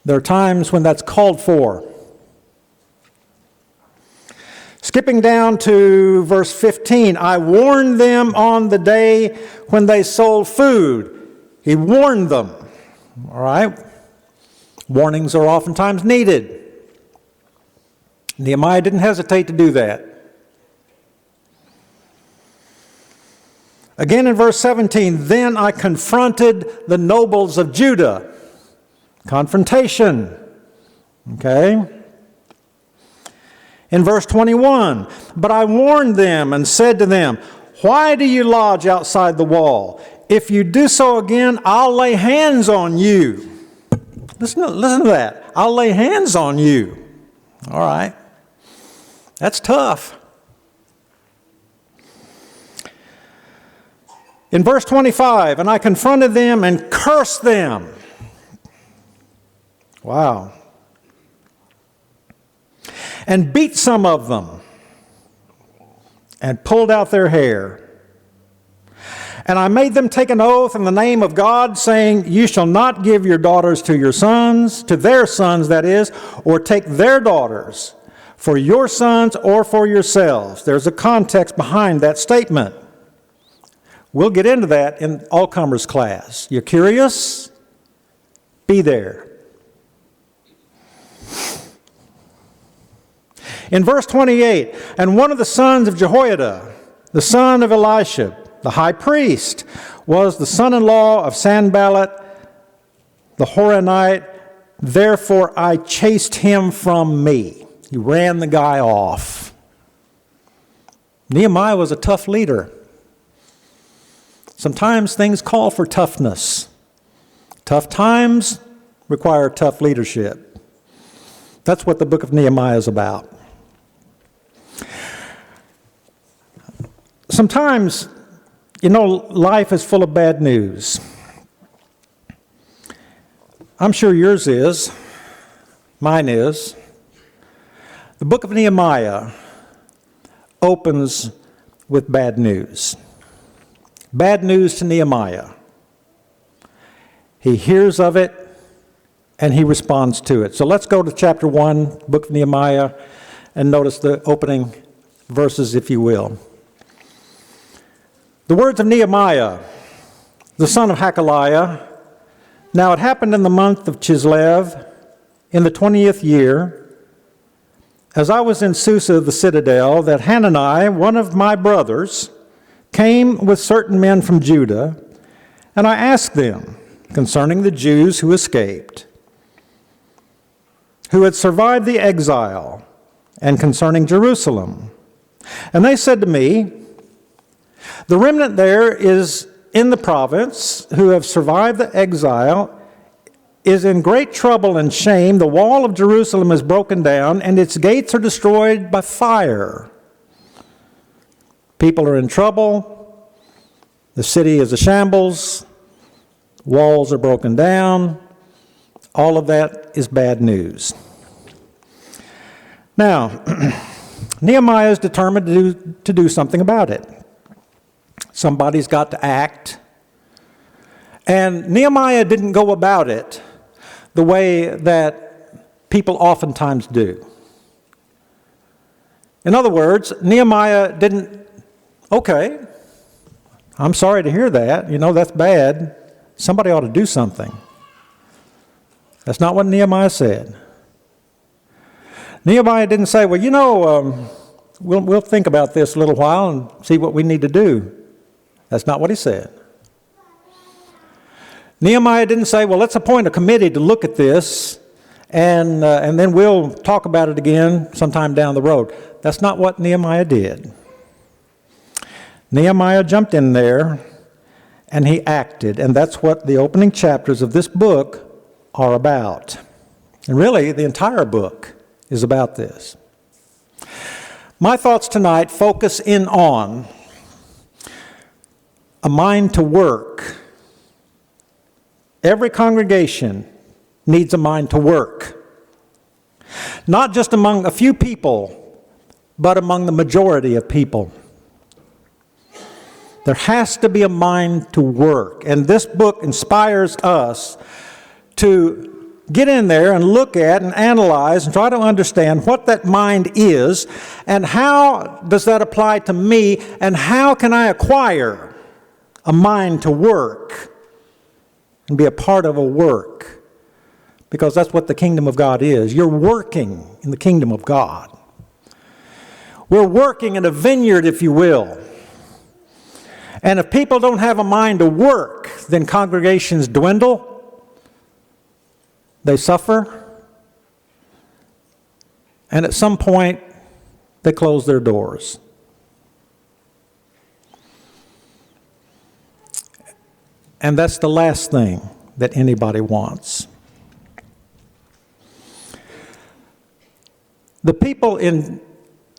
There are times when that's called for. Skipping down to verse 15, I warned them on the day when they sold food. He warned them. All right? Warnings are oftentimes needed. Nehemiah didn't hesitate to do that. Again in verse 17, then I confronted the nobles of Judah. Confrontation. Okay? In verse 21, but I warned them and said to them, why do you lodge outside the wall? If you do so again, I'll lay hands on you. Listen to that. I'll lay hands on you. All right. That's tough. In verse 25, and I confronted them and cursed them. Wow. And beat some of them and pulled out their hair. And I made them take an oath in the name of God, saying, you shall not give your daughters to your sons, to their sons, that is, or take their daughters for your sons or for yourselves. There's a context behind that statement. We'll get into that in all-comers class. You're curious? Be there. In verse 28, and one of the sons of Jehoiada, the son of Elisha, the high priest, was the son-in-law of Sanballat, the Horonite. Therefore I chased him from me. He ran the guy off. Nehemiah was a tough leader. Sometimes things call for toughness. Tough times require tough leadership. That's what the book of Nehemiah is about. Sometimes, life is full of bad news. I'm sure yours is. Mine is. The book of Nehemiah opens with bad news. Bad news to Nehemiah. He hears of it and he responds to it. So let's go to chapter 1, book of Nehemiah, and notice the opening verses, if you will. The words of Nehemiah, the son of Hakaliah. Now it happened in the month of Chislev, in the 20th year, as I was in Susa, the citadel, that Hanani, one of my brothers, came with certain men from Judah, and I asked them concerning the Jews who escaped, who had survived the exile, and concerning Jerusalem. And they said to me, the remnant there is in the province who have survived the exile is in great trouble and shame. The wall of Jerusalem is broken down, and its gates are destroyed by fire. People are in trouble. The city is a shambles. Walls are broken down. All of that is bad news. Now, Nehemiah is determined to do something about it. Somebody's got to act. And Nehemiah didn't go about it the way that people oftentimes do. In other words, Nehemiah didn't, okay, I'm sorry to hear that. That's bad. Somebody ought to do something. That's not what Nehemiah said. Nehemiah didn't say, well, we'll think about this a little while and see what we need to do. That's not what he said. Nehemiah didn't say, well, let's appoint a committee to look at this, and then we'll talk about it again sometime down the road. That's not what Nehemiah did. Nehemiah jumped in there, and he acted, and that's what the opening chapters of this book are about. And really, the entire book is about this. My thoughts tonight focus in on a mind to work. Every congregation needs a mind to work. Not just among a few people, but among the majority of people. There has to be a mind to work. And this book inspires us to get in there and look at and analyze and try to understand what that mind is and how does that apply to me and how can I acquire a mind to work and be a part of a work, because that's what the kingdom of God is. You're working in the kingdom of God. We're working in a vineyard, if you will. And if people don't have a mind to work, then congregations dwindle, they suffer, and at some point they close their doors. And that's the last thing that anybody wants. The people in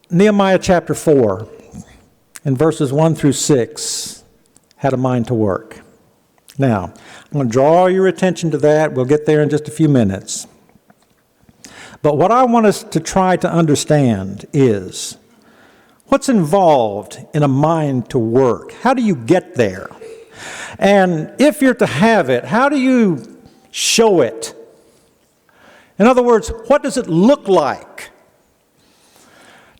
Nehemiah chapter 4, in verses 1 through 6, had a mind to work. Now, I'm going to draw your attention to that. We'll get there in just a few minutes. But what I want us to try to understand is what's involved in a mind to work. How do you get there? And if you're to have it, how do you show it? In other words, what does it look like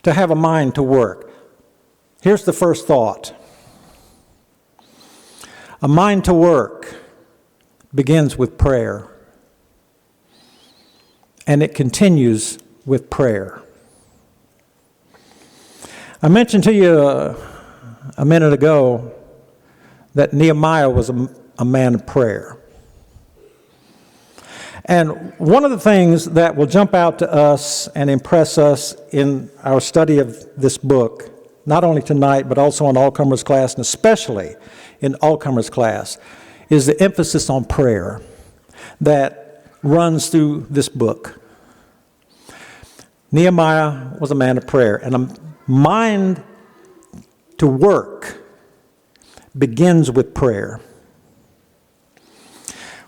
to have a mind to work? Here's the first thought. A mind to work begins with prayer, and it continues with prayer. I mentioned to you a minute ago that Nehemiah was a man of prayer. And one of the things that will jump out to us and impress us in our study of this book, not only tonight, but also in All-Comers class, and especially in All-Comers class, is the emphasis on prayer that runs through this book. Nehemiah was a man of prayer, and a mind to work begins with prayer.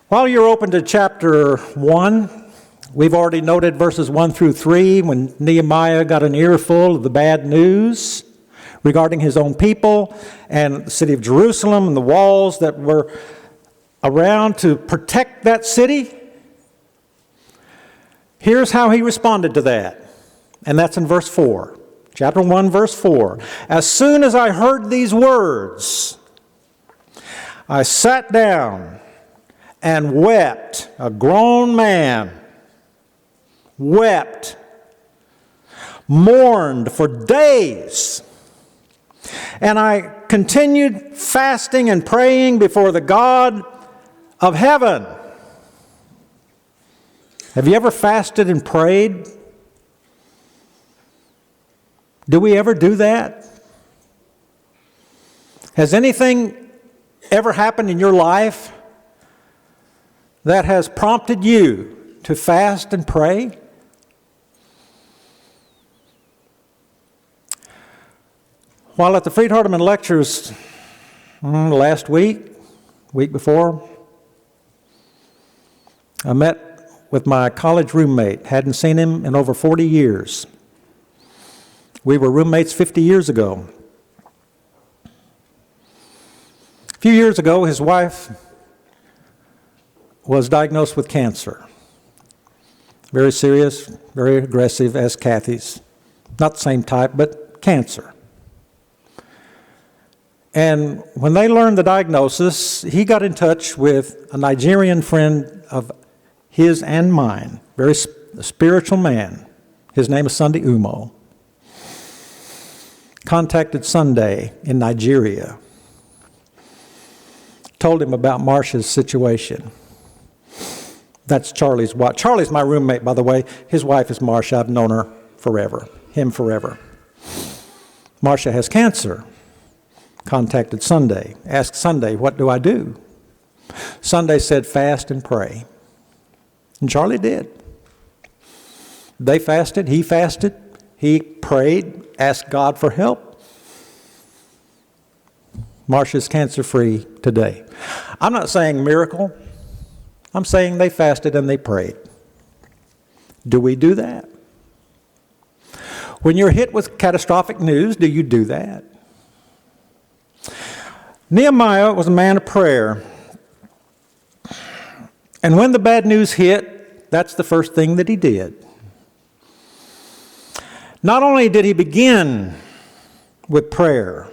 While you're open to chapter 1, we've already noted verses 1 through 3 when Nehemiah got an earful of the bad news regarding his own people and the city of Jerusalem and the walls that were around to protect that city. Here's how he responded to that, and that's in verse 4. Chapter 1, verse 4. As soon as I heard these words, I sat down and wept. A grown man wept, mourned for days. And I continued fasting and praying before the God of heaven. Have you ever fasted and prayed? Do we ever do that? Has anything ever happened in your life that has prompted you to fast and pray? While at the Freed-Hardeman lectures last week before, I met with my college roommate. Hadn't seen him in over 40 years. We were roommates 50 years ago. A few years ago, his wife was diagnosed with cancer. Very serious, very aggressive, as Kathy's. Not the same type, but cancer. And when they learned the diagnosis, he got in touch with a Nigerian friend of his and mine, very spiritual man. His name is Sunday Umo. Contacted Sunday in Nigeria. Told him about Marcia's situation. That's Charlie's wife. Charlie's my roommate, by the way. His wife is Marcia. I've known her forever. Him forever. Marcia has cancer. Contacted Sunday. Asked Sunday, what do I do? Sunday said, fast and pray. And Charlie did. They fasted. He prayed, asked God for help. Marcia's cancer-free today. I'm not saying miracle. I'm saying they fasted and they prayed. Do we do that? When you're hit with catastrophic news, do you do that? Nehemiah was a man of prayer. And when the bad news hit, That's the first thing that he did. Not only did he begin with prayer,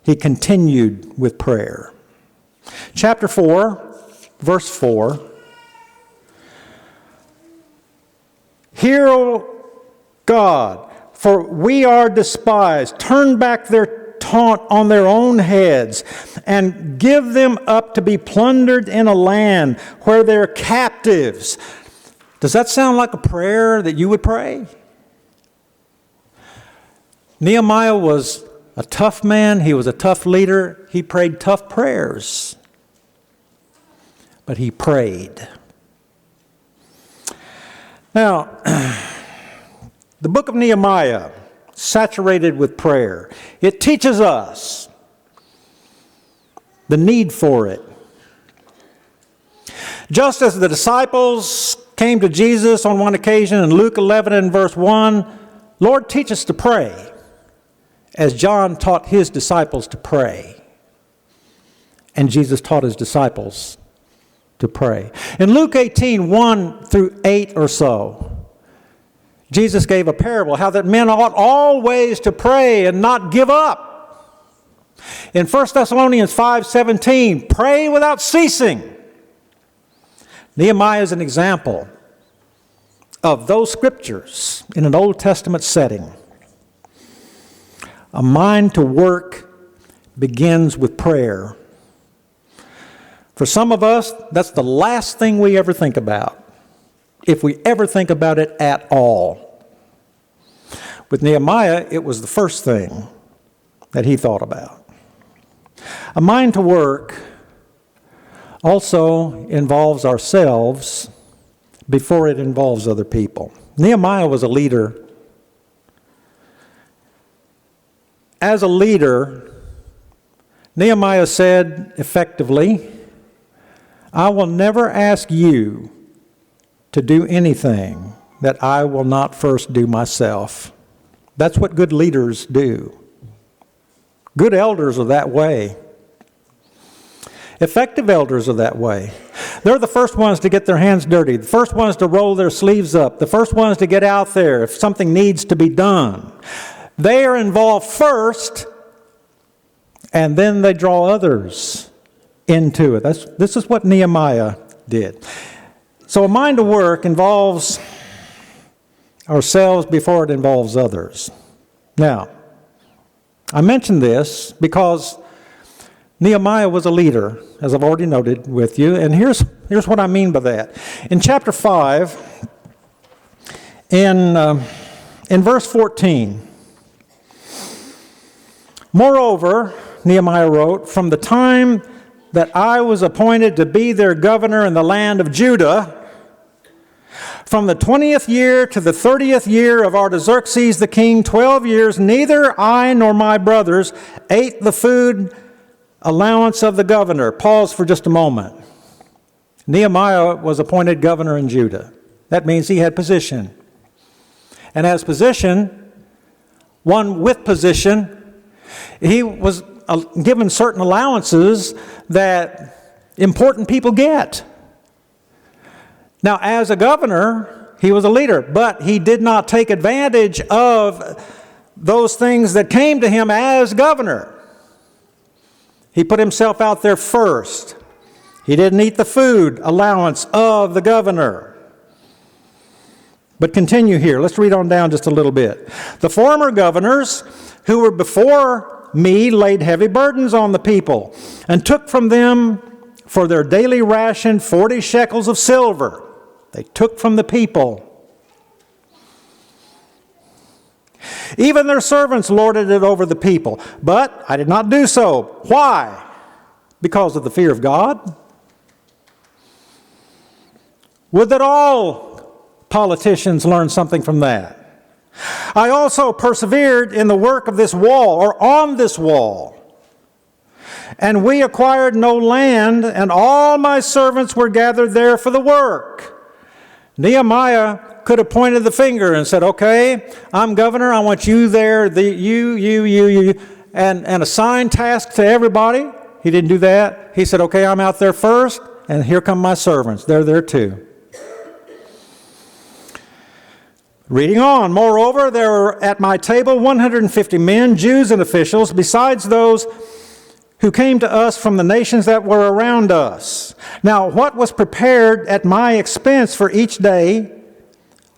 he continued with prayer. Chapter 4, verse 4. Hear, O God, for we are despised. Turn back their taunt on their own heads, and give them up to be plundered in a land where they're captives. Does that sound like a prayer that you would pray? Nehemiah was a tough man. He was a tough leader. He prayed tough prayers. But he prayed. Now, the book of Nehemiah, saturated with prayer, it teaches us the need for it. Just as the disciples came to Jesus on one occasion in Luke 11 and verse 1, Lord, teach us to pray, as John taught his disciples to pray. And Jesus taught his disciples to pray. In Luke 18, 1 through 8 or so, Jesus gave a parable, how that men ought always to pray and not give up. In 1 Thessalonians 5:17, pray without ceasing. Nehemiah is an example of those scriptures in an Old Testament setting. A mind to work begins with prayer. For some of us, that's the last thing we ever think about, if we ever think about it at all. With Nehemiah, it was the first thing that he thought about. A mind to work also involves ourselves before it involves other people. Nehemiah was a leader. As a leader, Nehemiah said effectively, I will never ask you to do anything that I will not first do myself. That's what good leaders do. Good elders are that way. Effective elders are that way. They're the first ones to get their hands dirty, the first ones to roll their sleeves up, the first ones to get out there if something needs to be done. They are involved first, and then they draw others into it. This is what Nehemiah did. So a mind to work involves ourselves before it involves others. Now, I mention this because Nehemiah was a leader, as I've already noted with you, and here's what I mean by that. In chapter 5, in verse 14, moreover, Nehemiah wrote, from the time that I was appointed to be their governor in the land of Judah, from the 20th year to the 30th year of Artaxerxes the king, 12 years, neither I nor my brothers ate the food allowance of the governor. Pause for just a moment. Nehemiah was appointed governor in Judah. That means he had position. And as position, one with position, he was given certain allowances that important people get. Now, as a governor, he was a leader, but he did not take advantage of those things that came to him as governor. He put himself out there first. He didn't eat the food allowance of the governor. But continue here. Let's read on down just a little bit. The former governors who were before me laid heavy burdens on the people and took from them for their daily ration 40 shekels of silver. They took from the people. Even their servants lorded it over the people. But I did not do so. Why? Because of the fear of God? Would that all politicians learn something from that. I also persevered in the work of this wall, or on this wall. And we acquired no land, and all my servants were gathered there for the work. Nehemiah could have pointed the finger and said, okay, I'm governor, I want you there, you, and assign tasks to everybody. He didn't do that. He said, okay, I'm out there first, and here come my servants. They're there too. Reading on, moreover, there were at my table 150 men, Jews and officials, besides those who came to us from the nations that were around us. Now, what was prepared at my expense for each day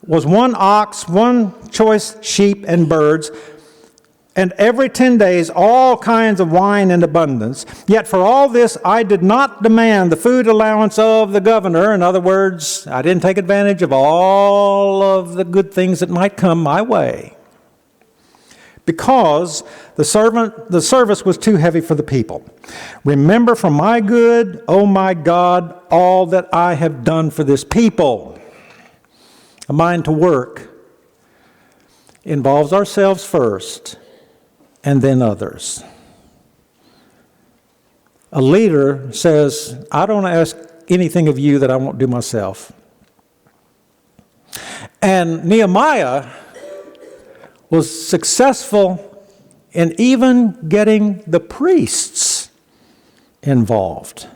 was 1 ox, 1 choice sheep and birds, and every 10 days all kinds of wine in abundance. Yet for all this I did not demand the food allowance of the governor. In other words, I didn't take advantage of all of the good things that might come my way, because the service was too heavy for the people. Remember for my good, O my God, all that I have done for this people. A mind to work involves ourselves first, and then others. A leader says, I don't ask anything of you that I won't do myself. And Nehemiah was successful in even getting the priests involved.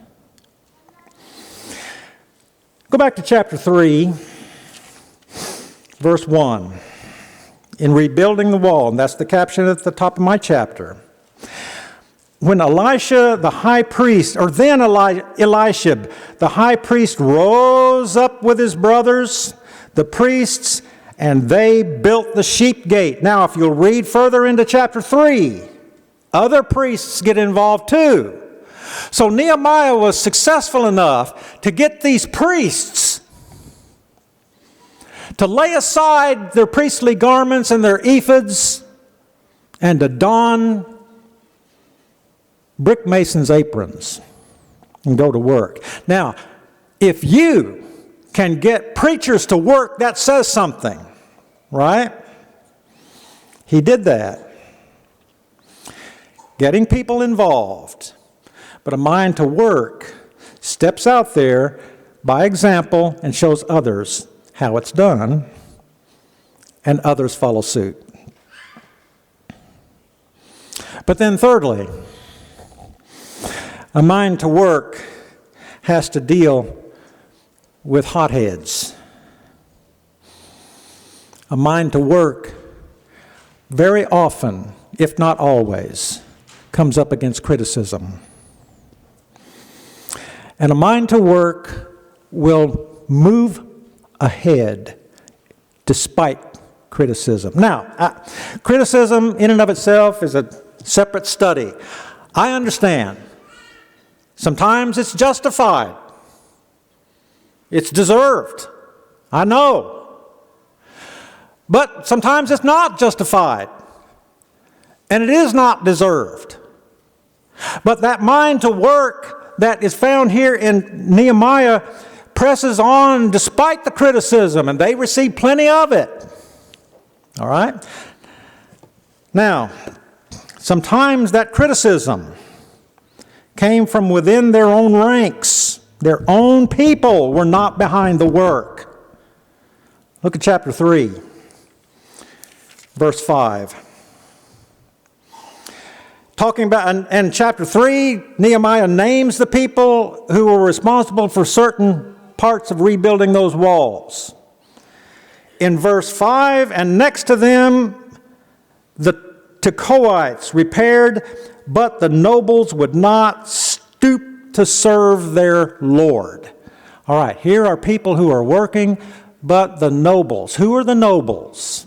Go back to chapter 3, verse 1. In rebuilding the wall, and that's the caption at the top of my chapter. When Elisha, the high priest, or then Elishab, the high priest, rose up with his brothers, the priests, and they built the sheep gate. Now, if you'll read further into chapter 3, other priests get involved too. So Nehemiah was successful enough to get these priests to lay aside their priestly garments and their ephods and to don brick masons' aprons and go to work. Now, if you can get preachers to work, that says something, right? He did that. Getting people involved. But a mind to work steps out there by example and shows others how it's done, and others follow suit. But then thirdly, a mind to work has to deal with hotheads. A mind to work very often, if not always, comes up against criticism. And a mind to work will move ahead despite criticism. Now, criticism in and of itself is a separate study. I understand. Sometimes it's justified. It's deserved. I know. But sometimes it's not justified. And it is not deserved. But that mind to work that is found here in Nehemiah presses on despite the criticism, and they receive plenty of it. All right? Now, sometimes that criticism came from within their own ranks. Their own people were not behind the work. Look at chapter 3, verse 5. Talking about, in chapter 3, Nehemiah names the people who were responsible for certain parts of rebuilding those walls. In verse 5, and next to them, the Tekoites repaired, but the nobles would not stoop to serve their Lord. All right, here are people who are working, but the nobles. Who are the nobles?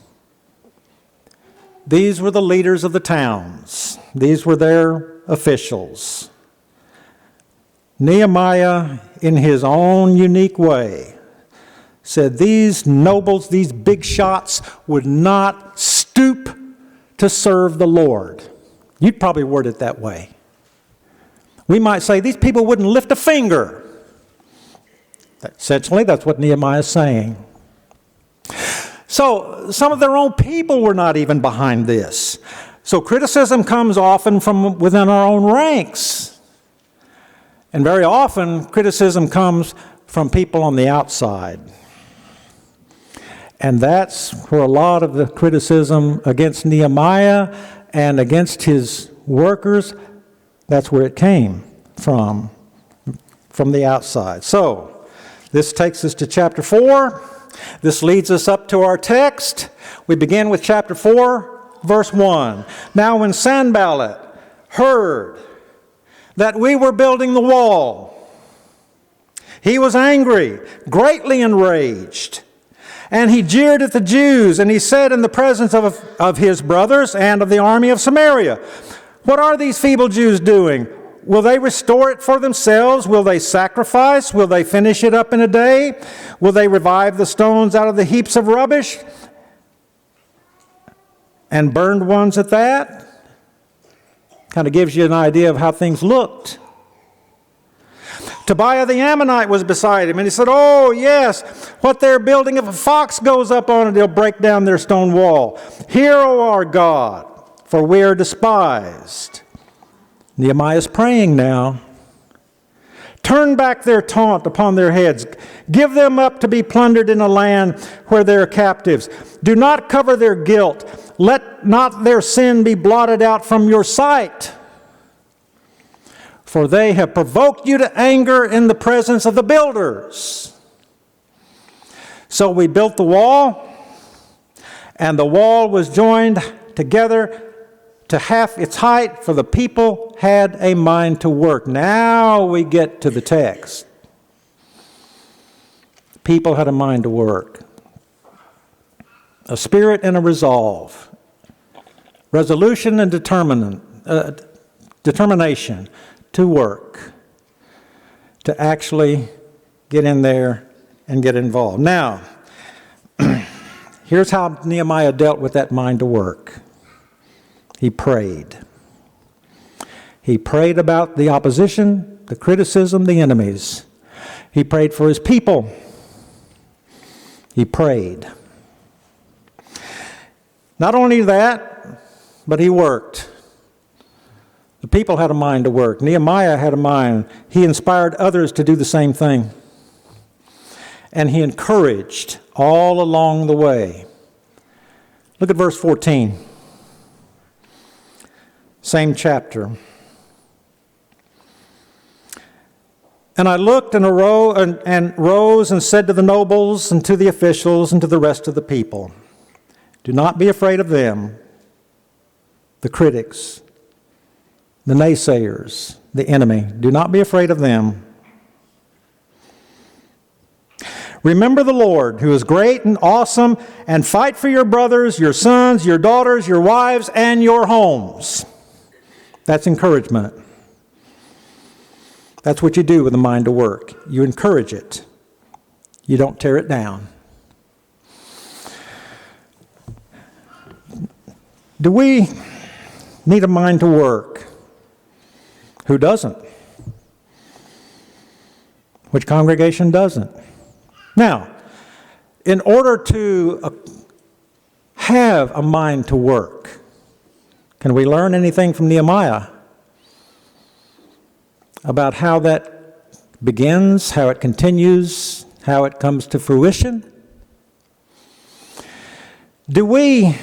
These were the leaders of the towns. These were their officials. Nehemiah, in his own unique way, said these nobles, these big shots, would not stoop to serve the Lord. You'd probably word it that way. We might say these people wouldn't lift a finger. Essentially, that's what Nehemiah is saying. So, some of their own people were not even behind this. So, criticism comes often from within our own ranks. And very often, criticism comes from people on the outside. And that's where a lot of the criticism against Nehemiah and against his workers, that's where it came from the outside. So, this takes us to chapter 4. This leads us up to our text. We begin with chapter 4, verse 1. Now when Sanballat heard that we were building the wall, he was angry, greatly enraged, and he jeered at the Jews, and he said in the presence of his brothers and of the army of Samaria, "What are these feeble Jews doing? Will they restore it for themselves? Will they sacrifice? Will they finish it up in a day? Will they revive the stones out of the heaps of rubbish? And burned ones at that?" Kind of gives you an idea of how things looked. Tobiah the Ammonite was beside him, and he said, "Oh, yes, what they're building, if a fox goes up on it, they'll break down their stone wall. Hear, O our God, for we are despised." Nehemiah is praying now. "Turn back their taunt upon their heads. Give them up to be plundered in a land where they are captives. Do not cover their guilt. Let not their sin be blotted out from your sight. For they have provoked you to anger in the presence of the builders." So we built the wall, and the wall was joined together to half its height, for the people had a mind to work. Now we get to the text. People had a mind to work. A spirit and a resolve. Resolution and determination to work. To actually get in there and get involved. Now, here's how Nehemiah dealt with that mind to work. He prayed. He prayed about the opposition, the criticism, the enemies. He prayed for his people. He prayed. Not only that, but he worked. The people had a mind to work. Nehemiah had a mind. He inspired others to do the same thing. And he encouraged all along the way. Look at verse 14. Same chapter. "And I looked and rose and said to the nobles and to the officials and to the rest of the people, 'Do not be afraid of them, the critics, the naysayers, the enemy. Do not be afraid of them. Remember the Lord, who is great and awesome, and fight for your brothers, your sons, your daughters, your wives, and your homes.'" That's encouragement. That's what you do with a mind to work. You encourage it. You don't tear it down. Do we need a mind to work? Who doesn't? Which congregation doesn't? Now, in order to have a mind to work, can we learn anything from Nehemiah about how that begins, how it continues, how it comes to fruition? Do we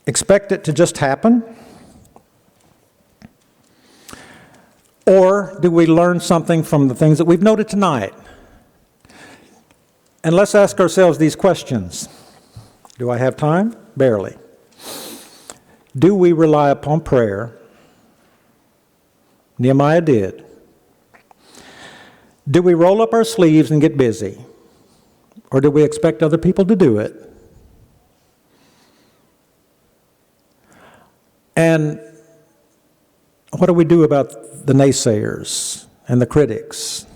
expect it to just happen? Or do we learn something from the things that we've noted tonight? And let's ask ourselves these questions. Do I have time? Barely. Do we rely upon prayer? Nehemiah did. Do we roll up our sleeves and get busy? Or do we expect other people to do it? And what do we do about the naysayers and the critics?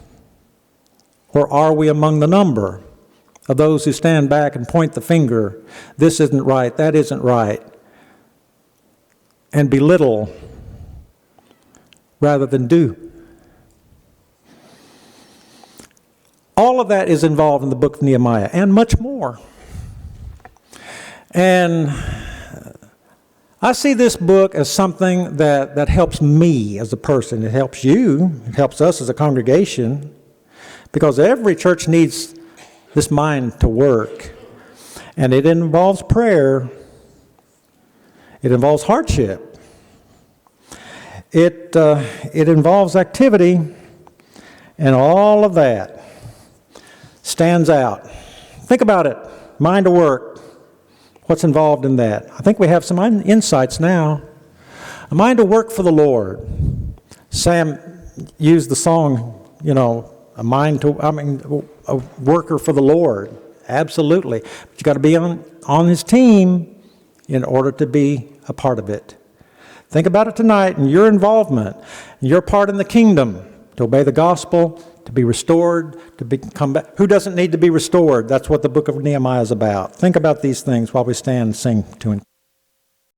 Or are we among the number of those who stand back and point the finger, this isn't right, that isn't right, and belittle rather than do? All of that is involved in the book of Nehemiah, and much more. And I see this book as something that helps me as a person. It helps you. It helps us as a congregation, because every church needs this mind to work. And it involves prayer. It involves hardship. It involves activity and all of that. stands out. Think about it. Mind to work. What's involved in that? I think we have some insights now. A mind to work for the Lord. Sam used the song, a worker for the Lord. Absolutely. But you got to be on his team in order to be a part of it. Think about it tonight and your involvement, your part in the kingdom, to obey the gospel, to be restored, come back. Who doesn't need to be restored? That's what the book of Nehemiah is about. Think about these things while we stand and sing to him.